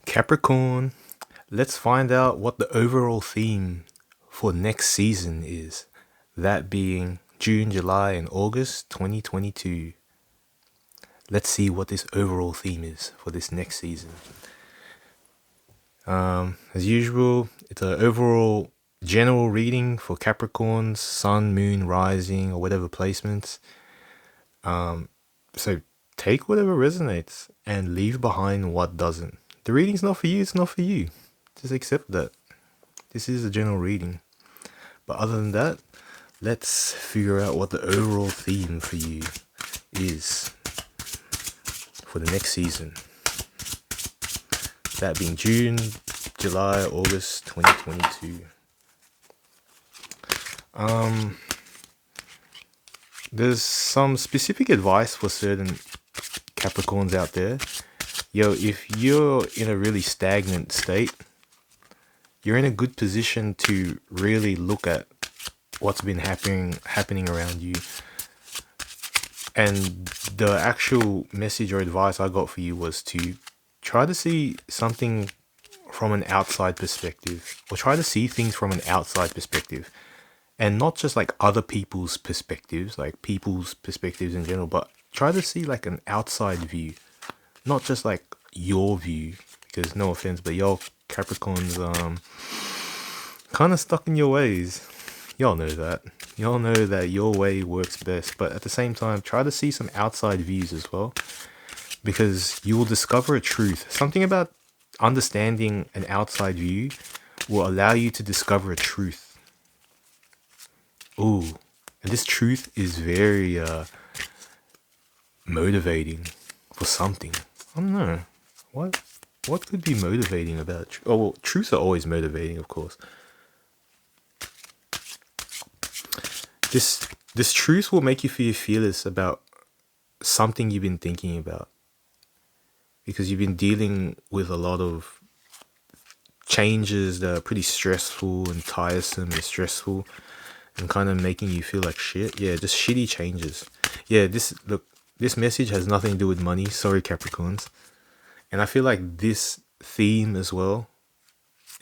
Capricorn, let's find out what the overall theme for next season is. That being June, July, and August 2022. Let's see what this overall theme is for this next season. As usual, it's an overall general reading for Capricorns, Sun, Moon, Rising, or whatever placements. So take whatever resonates and leave behind what doesn't. The reading's not for you, it's not for you. Just accept that. This is a general reading. But other than that, let's figure out what the overall theme for you is for the next season. That being June, July, August 2022. There's some specific advice for certain Capricorns out there. Yo, if you're in a really stagnant state, you're in a good position to really look at what's been happening around you. And the actual message or advice I got for you was to try to see something from an outside perspective, or try to see things from an outside perspective, and not just like other people's perspectives, like people's perspectives in general, but try to see like an outside view, not just like your view, because no offense, but y'all Capricorns kind of stuck in your ways. Y'all know that. Y'all know that your way works best, but at the same time, try to see some outside views as well, because you will discover a truth. Something about understanding an outside view will allow you to discover a truth. Ooh, and this truth is very motivating for something. I don't know. What could be motivating about oh, well, truths are always motivating, of course. This truth will make you feel fearless about something you've been thinking about, because you've been dealing with a lot of changes that are pretty stressful and tiresome and stressful and kind of making you feel like shit. Yeah, just shitty changes. Yeah, this message has nothing to do with money. Sorry, Capricorns. And I feel like this theme as well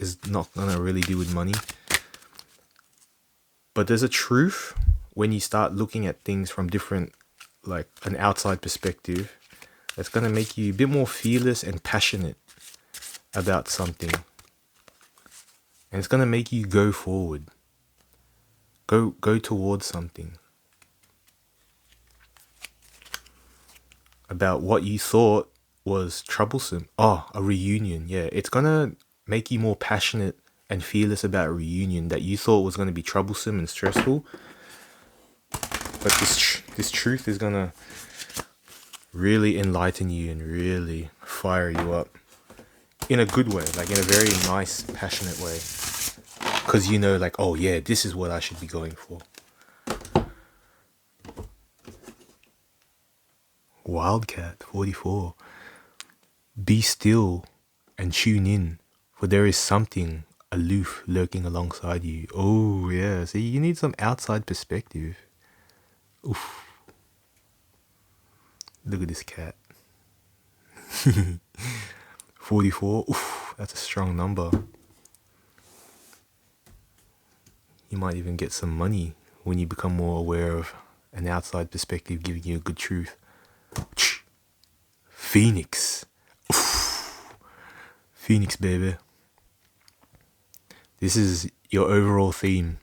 is not gonna really do with money. But there's a truth when you start looking at things from different, like an outside perspective, that's gonna make you a bit more fearless and passionate about something. And it's gonna make you go forward. Go towards something. About what you thought was troublesome. Oh, a reunion. Yeah, it's gonna make you more passionate and fearless about a reunion that you thought was gonna be troublesome and stressful. But this truth is gonna really enlighten you and really fire you up in a good way, like in a very nice, passionate way. Because you know, like, oh yeah, this is what I should be going for. Wildcat 44. Be still and tune in, for there is something aloof lurking alongside you. Oh yeah, see, you need some outside perspective. Oof. Look at this cat. 44. Oof, that's a strong number. You might even get some money when you become more aware of an outside perspective giving you a good truth. Phoenix. Oof. Phoenix, baby. This is your overall theme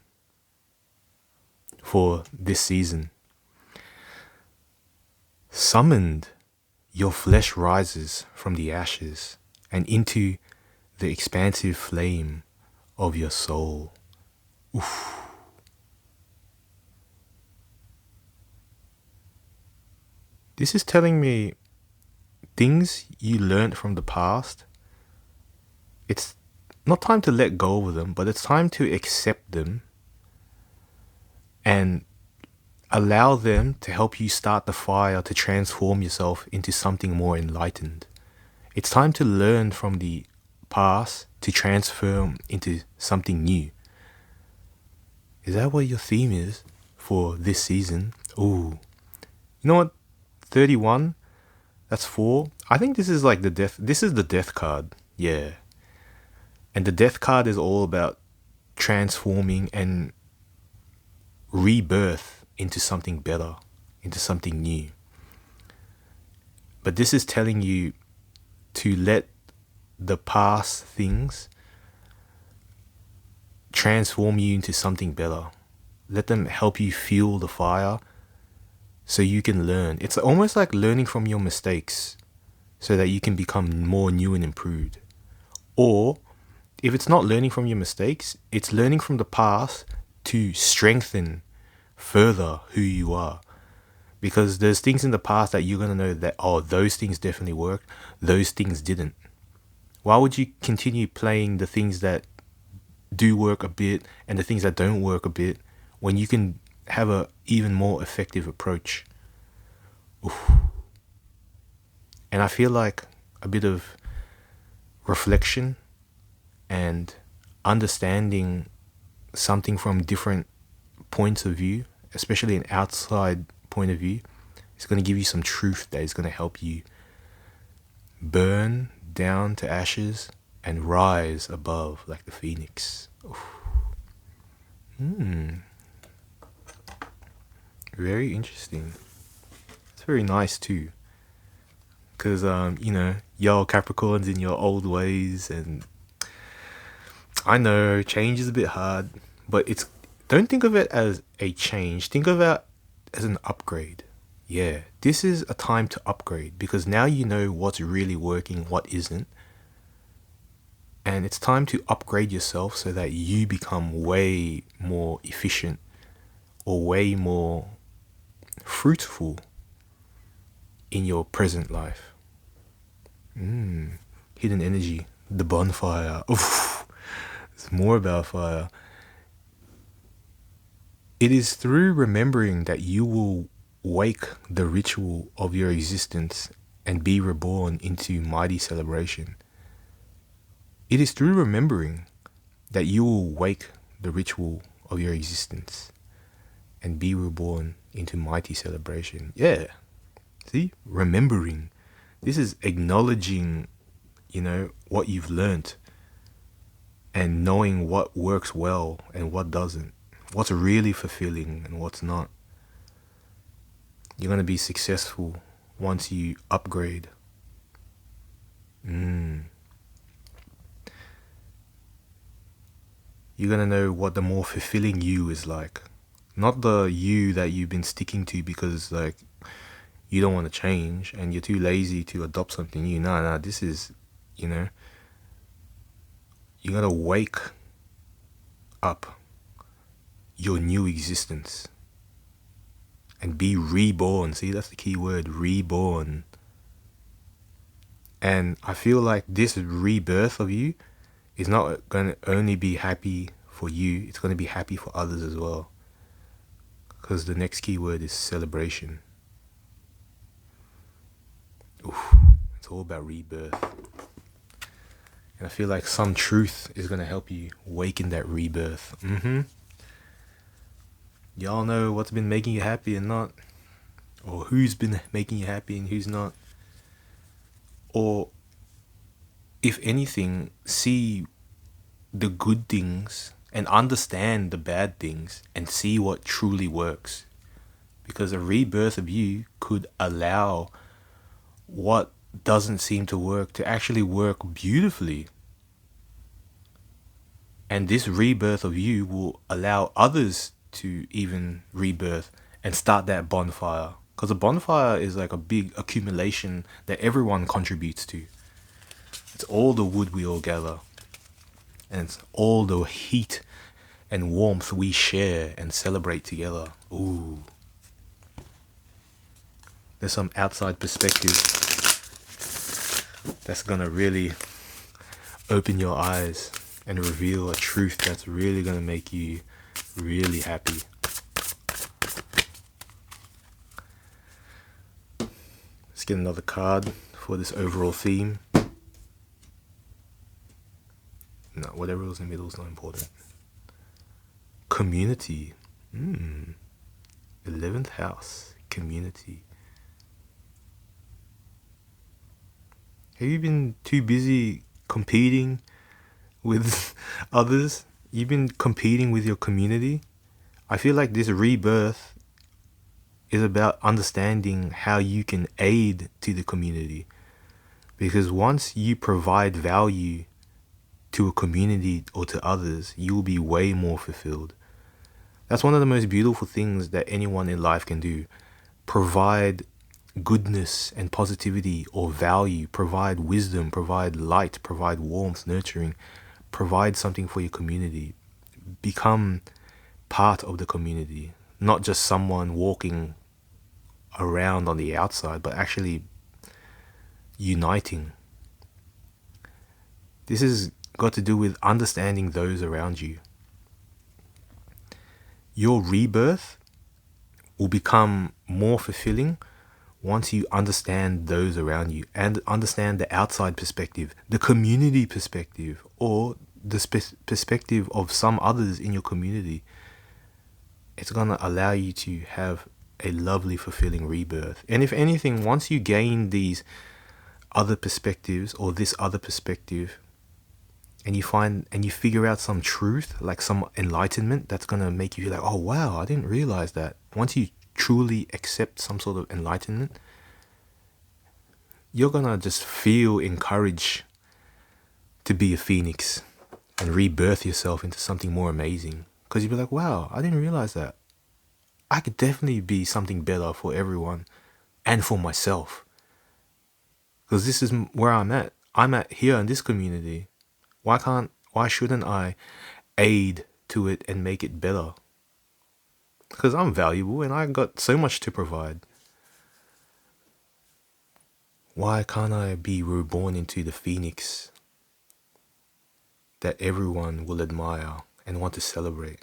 for this season. Summoned, your flesh rises from the ashes and into the expansive flame of your soul. Oof. This is telling me things you learned from the past. It's not time to let go of them, but it's time to accept them and allow them to help you start the fire to transform yourself into something more enlightened. It's time to learn from the past to transform into something new. Is that what your theme is for this season? Ooh. You know what? 31, that's 4. I think this is like the death. This is the death card. Yeah. And the death card is all about transforming and rebirth into something better, into something new. But this is telling you to let the past things transform you into something better. Let them help you fuel the fire so you can learn. It's almost like learning from your mistakes so that you can become more new and improved. Or if it's not learning from your mistakes, it's learning from the past to strengthen further who you are. Because there's things in the past that you're going to know that, oh, those things definitely worked, those things didn't. Why would you continue playing the things that do work a bit and the things that don't work a bit when you can have a even more effective approach? Oof. And I feel like a bit of reflection and understanding something from different points of view, especially an outside point of view, is going to give you some truth that is going to help you burn down to ashes and rise above like the phoenix. Very interesting. It's very nice too. Because, y'all Capricorns in your old ways, and I know change is a bit hard, but don't think of it as a change. Think of it as an upgrade. Yeah, this is a time to upgrade because now you know what's really working, what isn't. And it's time to upgrade yourself so that you become way more efficient or way more fruitful in your present life. Hidden energy, the bonfire. Oof, it's more about fire. It is through remembering that you will wake the ritual of your existence and be reborn into mighty celebration. It is through remembering that you will wake the ritual of your existence and be reborn into mighty celebration. Yeah. See? Remembering. This is acknowledging, what you've learnt and knowing what works well and what doesn't. What's really fulfilling and what's not. You're going to be successful once you upgrade. You're going to know what the more fulfilling you is like. Not the you that you've been sticking to because you don't want to change and you're too lazy to adopt something new. No, this is, you're going to wake up your new existence and be reborn. See, that's the key word, reborn. And I feel like this rebirth of you is not going to only be happy for you, it's going to be happy for others as well. Because the next key word is celebration. Oof, it's all about rebirth. And I feel like some truth is going to help you awaken that rebirth. Y'all know what's been making you happy and not. Or who's been making you happy and who's not. Or, if anything, see the good things and understand the bad things and see what truly works. Because a rebirth of you could allow what doesn't seem to work to actually work beautifully. And this rebirth of you will allow others to even rebirth and start that bonfire. Because a bonfire is like a big accumulation that everyone contributes to. It's all the wood we all gather. And it's all the heat and warmth we share and celebrate together. Ooh. There's some outside perspective that's gonna really open your eyes and reveal a truth that's really gonna make you really happy. Let's get another card for this overall theme. No, whatever was in the middle is not important. Community. 11th house. Community. Have you been too busy competing with others. You've been competing with your community. I feel like this rebirth is about understanding how you can aid to the community. Because once you provide value to a community or to others, you will be way more fulfilled. That's one of the most beautiful things that anyone in life can do. Provide goodness and positivity or value, provide wisdom, provide light, provide warmth, nurturing, provide something for your community. Become part of the community, not just someone walking around on the outside, but actually uniting. This has got to do with understanding those around you. Your rebirth will become more fulfilling once you understand those around you and understand the outside perspective, the community perspective, or the perspective of some others in your community. It's going to allow you to have a lovely, fulfilling rebirth. And if anything, once you gain these other perspectives or this other perspective, and you find and you figure out some truth, like some enlightenment, that's going to make you feel like, oh wow, I didn't realize that. Once you truly accept some sort of enlightenment, you're going to just feel encouraged to be a phoenix and rebirth yourself into something more amazing. Because you'll be like, wow, I didn't realize that. I could definitely be something better for everyone and for myself. Because this is where I'm at. I'm at here in this community. Why shouldn't I aid to it and make it better? Because I'm valuable and I got so much to provide. Why can't I be reborn into the phoenix that everyone will admire and want to celebrate?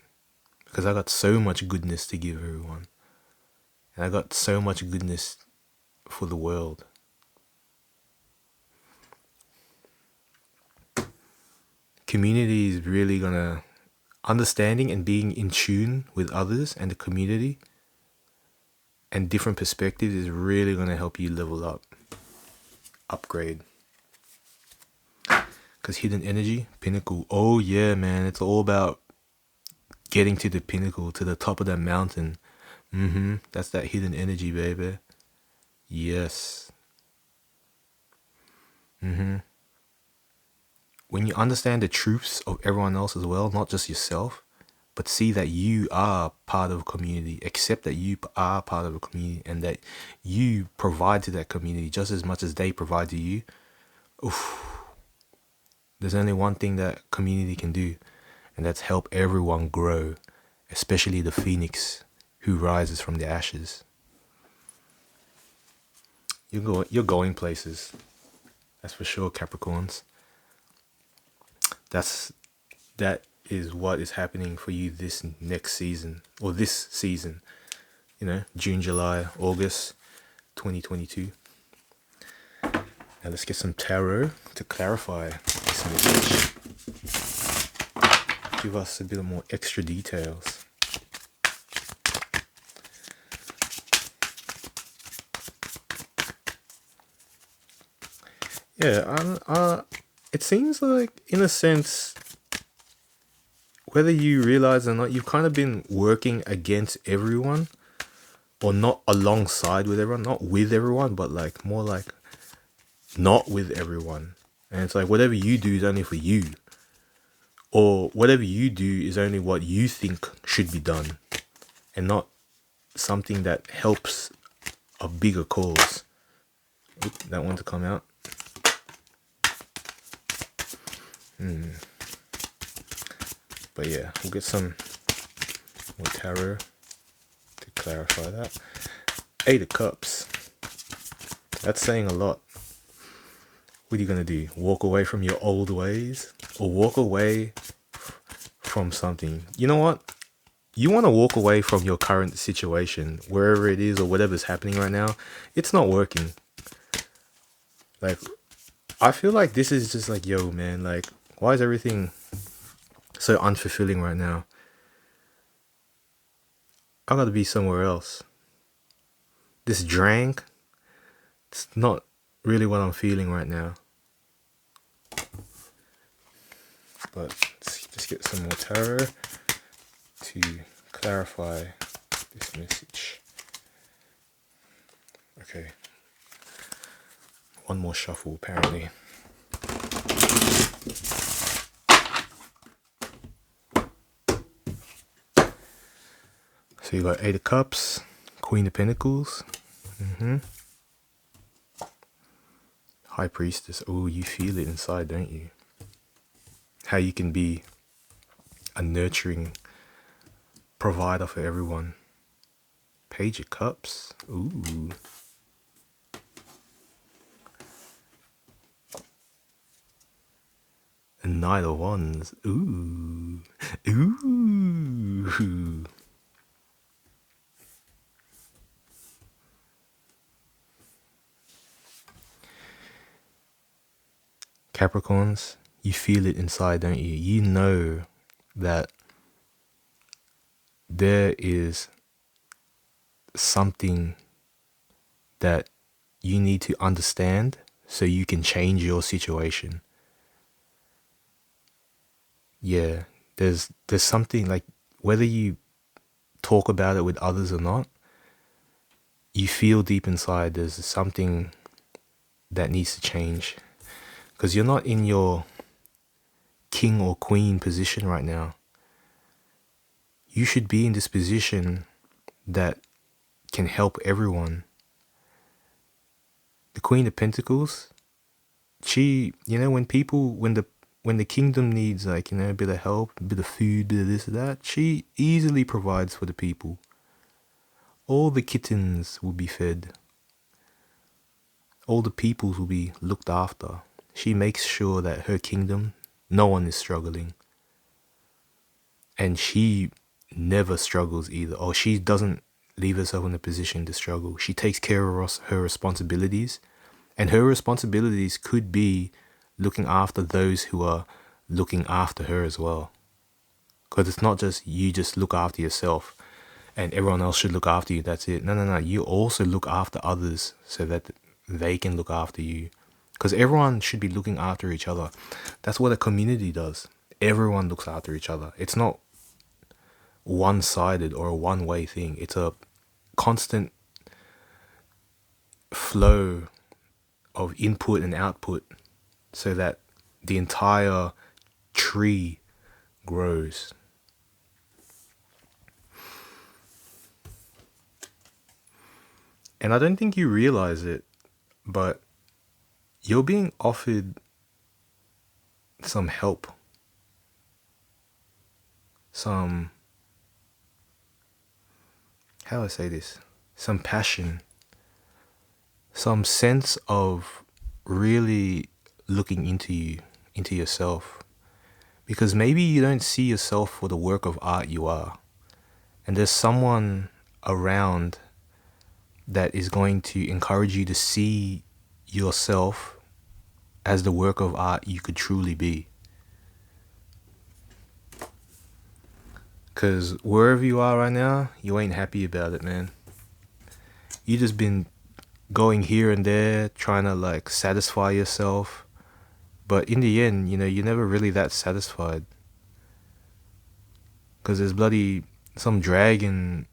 Because I got so much goodness to give everyone. And I got so much goodness for the world. Community is really gonna, understanding and being in tune with others and the community and different perspectives is really gonna help you level up, upgrade. Because hidden energy, pinnacle, oh yeah man, it's all about getting to the pinnacle, to the top of that mountain. That's that hidden energy, baby. Yes. When you understand the truths of everyone else as well, not just yourself, but see that you are part of a community, accept that you are part of a community and that you provide to that community just as much as they provide to you. There's only one thing that community can do, and that's help everyone grow, especially the phoenix who rises from the ashes. You're going places. That's for sure, Capricorns. That is what is happening for you this next season, or this season. June, July, August 2022. Now let's get some tarot to clarify this message. Give us a bit more extra details. Yeah, it seems like, in a sense, whether you realize or not, you've kind of been working against everyone, or not alongside with everyone, not with everyone, but like more like not with everyone. And it's like whatever you do is only for you, or whatever you do is only what you think should be done, and not something that helps a bigger cause. That one to come out. But yeah, we'll get some more tarot to clarify that. 8 of Cups. That's saying a lot. What are you going to do? Walk away from your old ways? Or walk away from something? You know what? You want to walk away from your current situation, wherever it is or whatever's happening right now. It's not working. Like, I feel like this is just like, yo, man, like, why is everything so unfulfilling right now? I gotta be somewhere else. This drank, it's not really what I'm feeling right now. but let's just get some more tarot to clarify this message. Okay. One more shuffle, apparently. So you got Eight of Cups, Queen of Pentacles, High Priestess. Oh, you feel it inside, don't you? How you can be a nurturing provider for everyone. Page of Cups. Ooh. And Knight of Wands. Ooh. Ooh. Capricorns, you feel it inside, don't you? You know that there is something that you need to understand so you can change your situation. Yeah, there's something, like, whether you talk about it with others or not, you feel deep inside there's something that needs to change. Because you're not in your king or queen position right now. You should be in this position that can help everyone. The Queen of Pentacles, she, when the kingdom needs, like, a bit of help, a bit of food, a bit of this or that, she easily provides for the people. All the kittens will be fed. All the peoples will be looked after. She makes sure that her kingdom, no one is struggling. And she never struggles either. Or she doesn't leave herself in a position to struggle. She takes care of her responsibilities. And her responsibilities could be looking after those who are looking after her as well. Because it's not just you just look after yourself and everyone else should look after you. That's it. No. You also look after others so that they can look after you. Because everyone should be looking after each other. That's what a community does. Everyone looks after each other. It's not one-sided or a one-way thing. It's a constant flow of input and output so that the entire tree grows. And I don't think you realize it, but you're being offered some help, some, how do I say this? Some passion, some sense of really looking into you, into yourself. Because maybe you don't see yourself for the work of art you are. And there's someone around that is going to encourage you to see yourself as the work of art you could truly be. Because wherever you are right now, you ain't happy about it, man. You just been going here and there, trying to, like, satisfy yourself. But in the end, you're never really that satisfied. Because there's bloody some dragon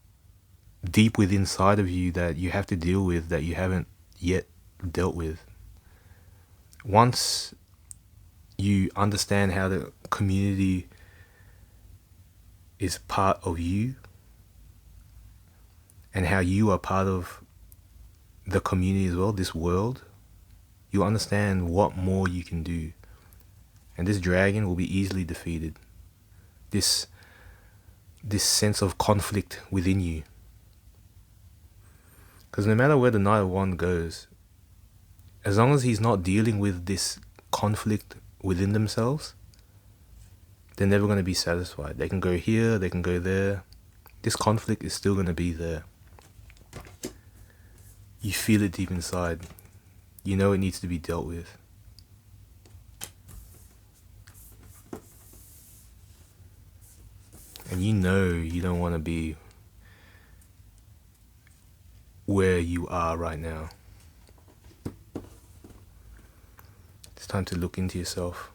deep within inside of you that you have to deal with, that you haven't yet dealt with. Once you understand how the community is part of you and how you are part of the community as well, this world, you understand what more you can do. And this dragon will be easily defeated. This sense of conflict within you. Because no matter where the Knight of Wands goes, as long as he's not dealing with this conflict within themselves, they're never going to be satisfied. They can go here, they can go there. This conflict is still going to be there. You feel it deep inside. You know it needs to be dealt with. And you know you don't want to be where you are right now. It's time to look into yourself.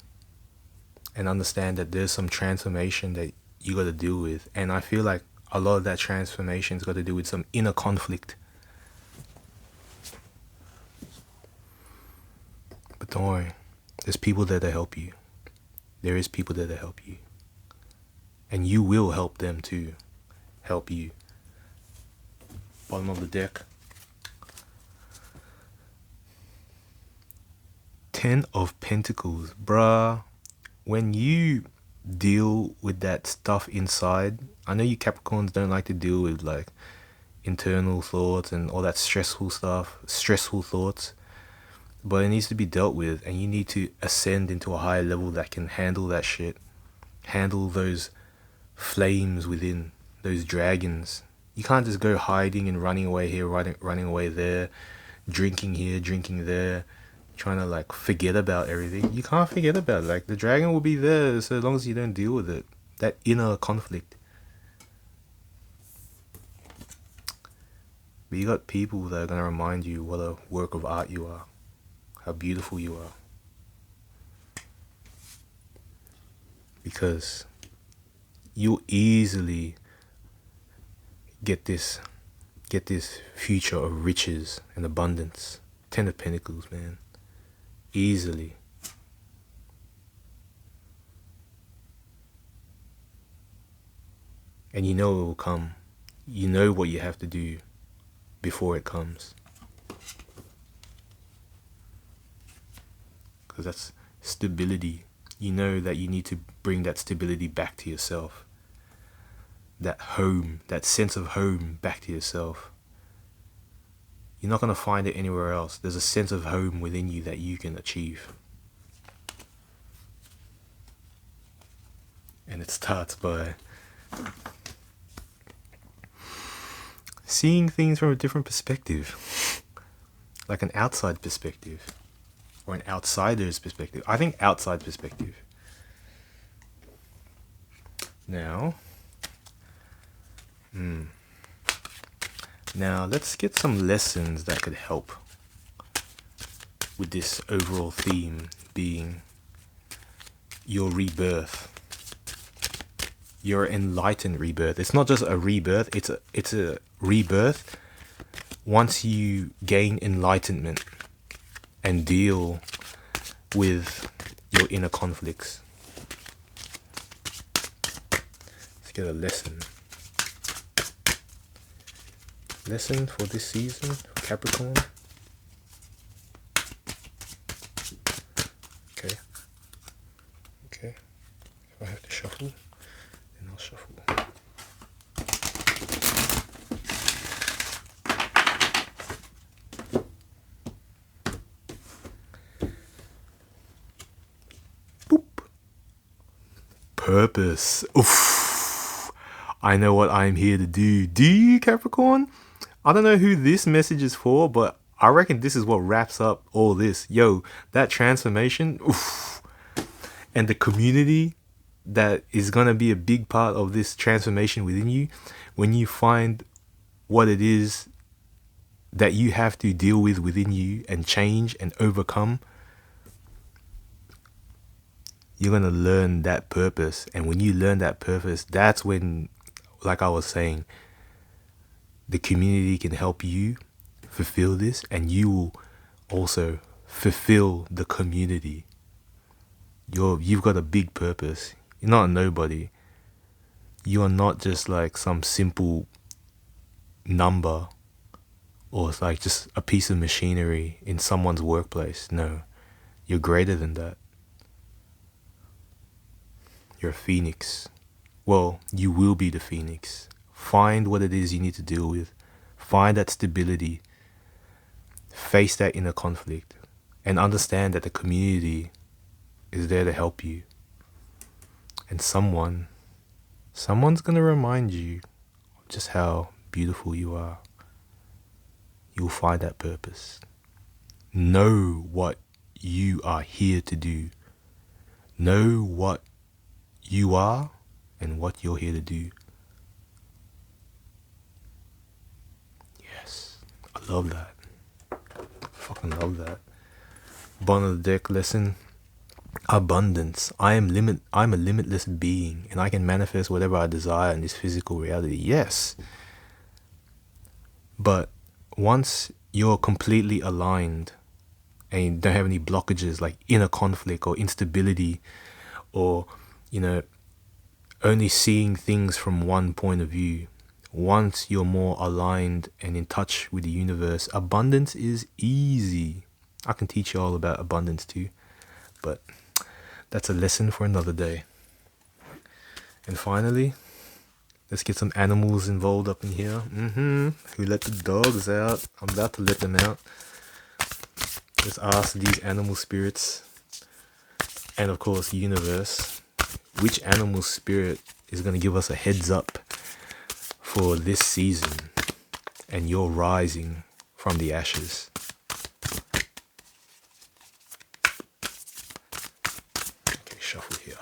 and understand that there's some transformation that you got to deal with. And I feel like a lot of that transformation's got to do with some inner conflict. But don't worry, there's people there to help you. There is people there to help you. And you will help them to help you. Bottom of the deck. 10 of Pentacles. Bruh, when you deal with that stuff inside, I know you Capricorns don't like to deal with like internal thoughts and all that stressful stuff, stressful thoughts, but it needs to be dealt with, and you need to ascend into a higher level that can handle that shit, handle those flames within, those dragons. You can't just go hiding and running away here, running away there, drinking here, drinking there, trying to like forget about everything. You can't forget about it. Like, the dragon will be there so long as you don't deal with it. That inner conflict. But you got people that are going to remind you what a work of art you are, how beautiful you are. Because you'll easily get this future of riches and abundance. 10 of Pentacles, man. Easily. And you know it will come. You know what you have to do before it comes. Because that's stability. You know that you need to bring that stability back to yourself. That home, that sense of home back to yourself. You're not going to find it anywhere else. There's a sense of home within you that you can achieve. And it starts by seeing things from a different perspective. Like an outside perspective. Or an outsider's perspective. I think outside perspective. Now, let's get some lessons that could help with this overall theme being your rebirth. Your enlightened rebirth. It's not just a rebirth, it's a rebirth once you gain enlightenment and deal with your inner conflicts. Let's get a lesson. Lesson for this season for Capricorn. Okay. If I have to shuffle, then I'll shuffle. Boop. Purpose. Oof. I know what I'm here to do. Do you, Capricorn? I don't know who this message is for, but I reckon this is what wraps up all this. Yo, that transformation, oof. And the community that is going to be a big part of this transformation within you, when you find what it is that you have to deal with within you and change and overcome, you're going to learn that purpose. And when you learn that purpose, that's when, like I was saying, the community can help you fulfill this, and you will also fulfill the community. You've got a big purpose. You're not a nobody. You are not just like some simple number or it's like just a piece of machinery in someone's workplace. No, you're greater than that. You're a phoenix. Well, you will be the phoenix. Find what it is you need to deal with. Find that stability. Face that inner conflict. And understand that the community is there to help you. And someone's going to remind you just how beautiful you are. You'll find that purpose. Know what you are here to do. Know what you are and what you're here to do. Yes, I love that. Fucking love that. Bottom of the deck lesson. Abundance. I'm a limitless being and I can manifest whatever I desire in this physical reality. Yes. But once you're completely aligned and you don't have any blockages like inner conflict or instability, or, you know, only seeing things from one point of view, once you're more aligned and in touch with the universe, abundance is easy. I can teach you all about abundance too, but that's a lesson for another day. And finally, let's get some animals involved up in here. Who let the dogs out? I'm about to let them out. Let's ask these animal spirits, and of course the universe, which animal spirit is going to give us a heads up for this season and your rising from the ashes. Okay, shuffle here.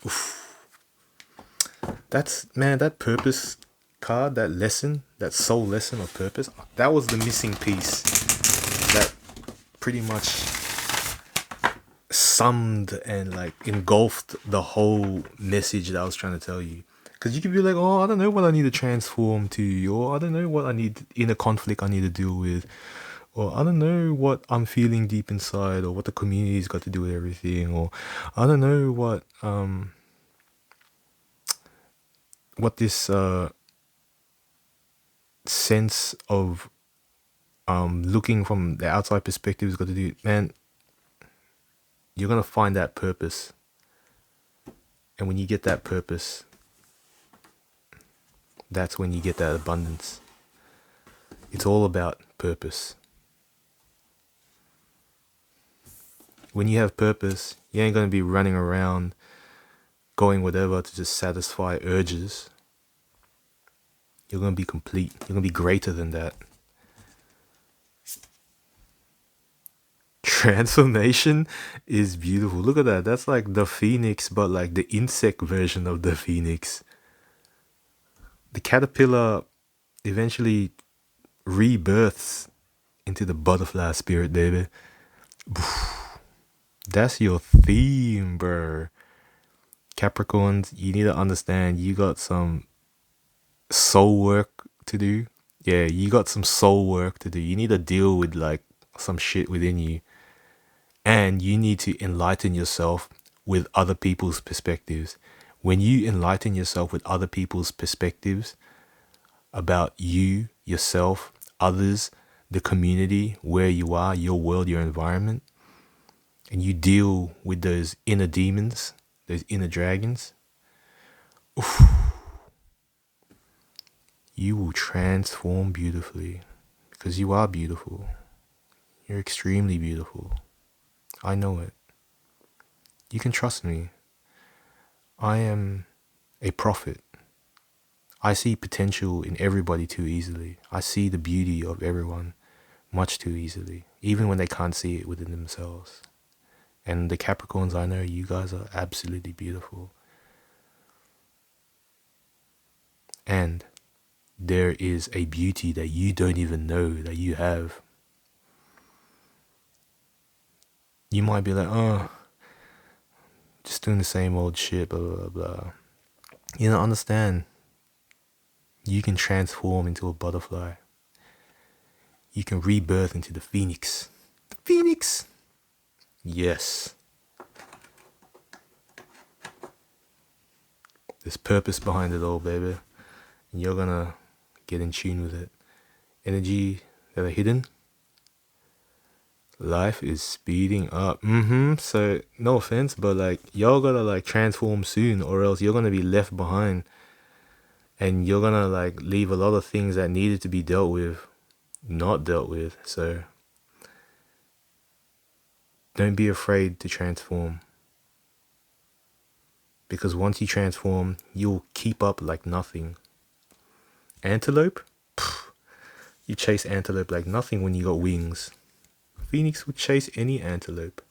Oof. That purpose card, that lesson, that soul lesson of purpose, that was the missing piece that pretty much summed and like engulfed the whole message that I was trying to tell you. Because you could be like, oh, I don't know what I need to transform to, or I don't know what I need, inner conflict I need to deal with, or I don't know what I'm feeling deep inside, or what the community's got to do with everything, or I don't know what this sense of looking from the outside perspective has got to do. Man, you're gonna find that purpose, and when you get that purpose, that's when you get that abundance. It's all about purpose. When you have purpose, you ain't gonna be running around going whatever to just satisfy urges. You're gonna be complete. You're gonna be greater than that. Transformation is beautiful. Look at that. That's like the phoenix, but like the insect version of the phoenix. The caterpillar eventually rebirths into the butterfly spirit, baby. That's your theme, bro. Capricorns, you need to understand you got some soul work to do. Yeah, you got some soul work to do. You need to deal with like some shit within you. And you need to enlighten yourself with other people's perspectives. When you enlighten yourself with other people's perspectives about you, yourself, others, the community, where you are, your world, your environment, and you deal with those inner demons, those inner dragons, you will transform beautifully, because you are beautiful. You're extremely beautiful. I know it. You can trust me. I am a prophet. I see potential in everybody too easily. I see the beauty of everyone much too easily, even when they can't see it within themselves. And the Capricorns I know, you guys are absolutely beautiful. And there is a beauty that you don't even know that you have. You might be like, oh, just doing the same old shit, blah, blah, blah. You don't understand. You can transform into a butterfly. You can rebirth into the phoenix. The phoenix! Yes. There's purpose behind it all, baby. And you're gonna get in tune with it. Energy that are hidden. Life is speeding up. So, no offense, but like, y'all gotta like transform soon, or else you're gonna be left behind. And you're gonna like leave a lot of things that needed to be dealt with not dealt with. So don't be afraid to transform, because once you transform, you'll keep up like nothing. Antelope? Pfft, you chase antelope like nothing when you got wings. Phoenix would chase any antelope.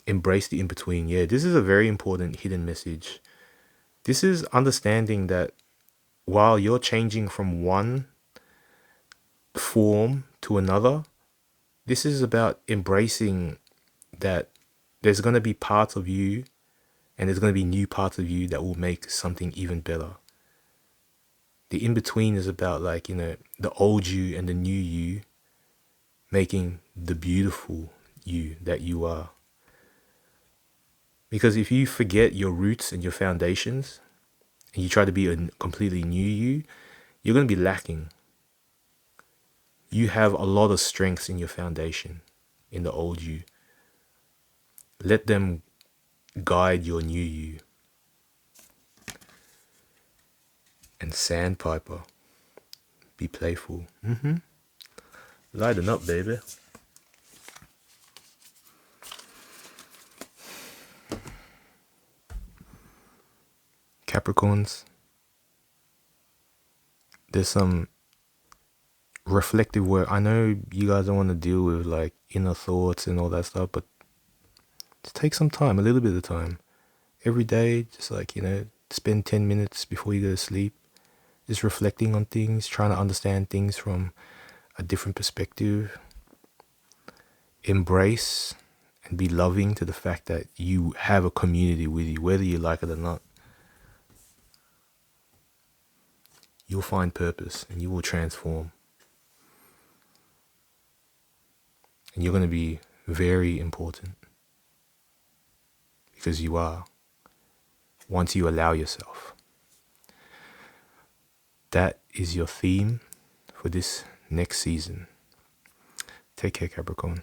Embrace the in-between. Yeah, this is a very important hidden message. This is understanding that while you're changing from one form to another, this is about embracing that there's going to be parts of you and there's going to be new parts of you that will make something even better. The in-between is about like, the old you and the new you making the beautiful you that you are. Because if you forget your roots and your foundations and you try to be a completely new you, you're going to be lacking. You have a lot of strengths in your foundation, in the old you. Let them guide your new you. And Sandpiper, be playful. Lighten up, baby. Capricorns, there's some reflective work. I know you guys don't want to deal with like inner thoughts and all that stuff, but just take some time, a little bit of time. Every day, just like, spend 10 minutes before you go to sleep, just reflecting on things, trying to understand things from a different perspective. Embrace and be loving to the fact that you have a community with you, whether you like it or not. You'll find purpose and you will transform. And you're going to be very important. Because you are. Once you allow yourself. That is your theme for this next season. Take care, Capricorn.